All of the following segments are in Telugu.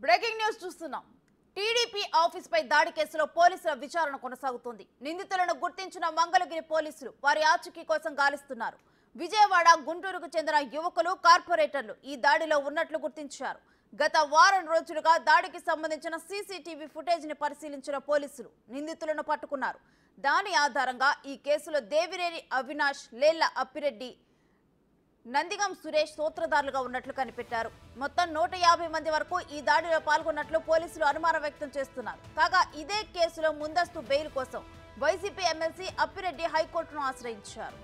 బ్రేకింగ్ న్యూస్ చూస్తున్నాం. టీడీపీ ఆఫీస్ పై దాడి కేసులో పోలీసుల విచారణ కొనసాగుతోంది. నిందితులను గుర్తించిన మంగళగిరి పోలీసులు వారి ఆచూకీ కోసం గాలిస్తున్నారు. విజయవాడ, గుంటూరుకు చెందిన యువకులు, కార్పొరేటర్లు ఈ దాడిలో ఉన్నట్లు గుర్తించారు. గత వారం రోజులుగా దాడికి సంబంధించిన సీసీటీవీ ఫుటేజ్ ని పరిశీలించిన పోలీసులు నిందితులను పట్టుకున్నారు. దాని ఆధారంగా ఈ కేసులో దేవినేని అవినాష్, లేళ్ల అప్పిరెడ్డి, నందిగం సురేష్ సూత్రధారులుగా ఉన్నట్లు కనిపెట్టారు. మొత్తం 150 మంది వరకు ఈ దాడిలో పాల్గొన్నట్లు పోలీసులు అనుమానం వ్యక్తం చేస్తున్నారు. కాగా ఇదే కేసులో ముందస్తు బెయిల్ కోసం వైసీపీ ఎమ్మెల్సీ అప్పిరెడ్డి హైకోర్టును ఆశ్రయించారు.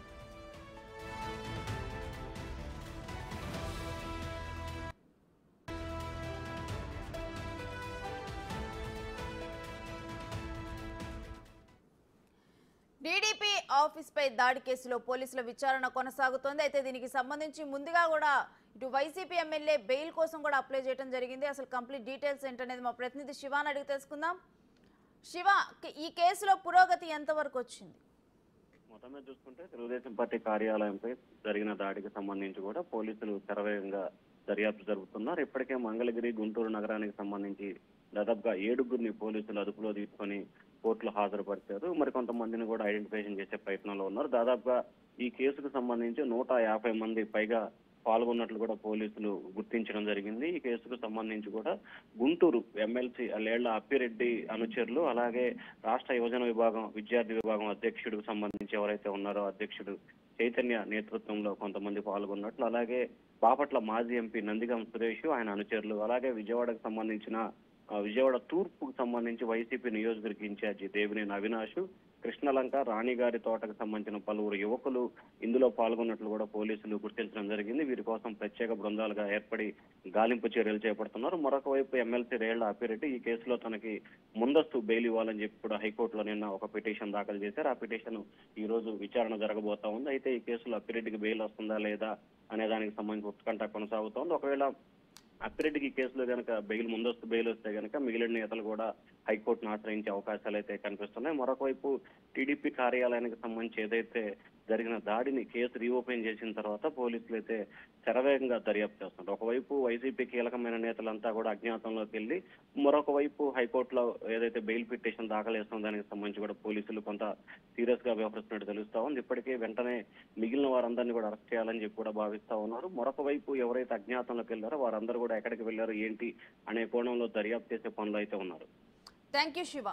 టీడీపీ ఆఫీస్ పై దాడి కేసులో పోలీసుల విచారణ కొనసాగుతోంది. అయితే దీనికి సంబంధించి ముందుగా కూడా ఇటు వైసీపీ ఎమ్మెల్యే బెయిల్ కోసం కూడా అప్లై చేయడం జరిగింది. అసలు కంప్లీట్ డీటెయిల్స్ ఏంటనేది మా ప్రతినిధి శివాని అడిగి తెలుసుకుందాం. శివ, ఈ కేసులో పురోగతి ఎంతవరకు వచ్చింది? మొత్తం మీద చూసుకుంటే తెలుగుదేశం పార్టీ కార్యాలయంపై జరిగిన దాడికి సంబంధించి కూడా పోలీసులు శరవేగంగా దర్యాప్తు జరుపుతున్నారు. ఇప్పటికే మంగళగిరి, గుంటూరు నగరానికి సంబంధించి దాదాపుగా 7గురిని పోలీసులు అదుపులో తీసుకొని కోర్టులో హాజరుపరిచారు. మరి కొంతమందిని కూడా ఐడెంటిఫికేషన్ చేసే ప్రయత్నంలో ఉన్నారు. దాదాపుగా ఈ కేసుకు సంబంధించి 150 మంది పైగా పాల్గొన్నట్లు కూడా పోలీసులు గుర్తించడం జరిగింది. ఈ కేసుకు సంబంధించి కూడా గుంటూరు ఎమ్మెల్సీ లేళ్ల అప్పిరెడ్డి అనుచరులు, అలాగే రాష్ట్ర యువజన విభాగం, విద్యార్థి విభాగం అధ్యక్షుడికి సంబంధించి ఎవరైతే ఉన్నారో అధ్యక్షుడు చైతన్య నేతృత్వంలో కొంతమంది పాల్గొన్నట్లు, అలాగే బాపట్ల మాజీ ఎంపీ నందిగం సురేష్, ఆయన అనుచరులు, అలాగే విజయవాడకు సంబంధించిన విజయవాడ తూర్పుకు సంబంధించి వైసీపీ నియోజకవర్గ ఇన్ఛార్జి దేవినేని అవినాష్, కృష్ణలంక, రాణిగారి తోటకు సంబంధించిన పలువురు యువకులు ఇందులో పాల్గొన్నట్లు కూడా పోలీసులు గుర్తించడం జరిగింది. వీరి కోసం ప్రత్యేక బృందాలుగా ఏర్పడి గాలింపు చర్యలు చేపడుతున్నారు. మరొక వైపు ఎమ్మెల్సీ లేళ్ల అప్పిరెడ్డి ఈ కేసులో తనకి ముందస్తు బెయిల్ ఇవ్వాలని చెప్పి కూడా హైకోర్టులో నిన్న ఒక పిటిషన్ దాఖలు చేశారు. ఆ పిటిషన్ ఈ రోజు విచారణ జరగబోతా ఉంది. అయితే ఈ కేసులో అప్పిరెడ్డికి బెయిల్ వస్తుందా లేదా అనే దానికి సంబంధించి ఉత్కంఠ కొనసాగుతోంది. ఒకవేళ అప్పిరెడ్డికి ఈ కేసులో కనుక ముందస్తు బెయిల్ వస్తే కనుక మిగిలిన నేతలు కూడా హైకోర్టును ఆశ్రయించే అవకాశాలు అయితే కనిపిస్తున్నాయి. మరొక వైపు టీడీపీ కార్యాలయానికి సంబంధించి ఏదైతే జరిగిన దాడిని కేసు రీఓపెన్ చేసిన తర్వాత పోలీసులు అయితే శరవేగంగా దర్యాప్తు చేస్తున్నారు. ఒకవైపు వైసీపీ కీలకమైన నేతలంతా కూడా అజ్ఞాతంలోకి వెళ్లి, మరొక వైపు హైకోర్టులో ఏదైతే బెయిల్ పిటిషన్ దాఖలు చేస్తున్న దానికి సంబంధించి కూడా పోలీసులు కొంత సీరియస్ గా వ్యవహరిస్తున్నట్టు తెలుస్తా ఉంది. ఇప్పటికే వెంటనే మిగిలిన వారందరినీ కూడా అరెస్ట్ చేయాలని చెప్పి కూడా భావిస్తా ఉన్నారు. మరొక వైపు ఎవరైతే అజ్ఞాతంలోకి వెళ్లారో వారందరూ కూడా ఎక్కడికి వెళ్లారు ఏంటి అనే కోణంలో దర్యాప్తు చేసే పనులు అయితే ఉన్నారు. Thank you Shiva.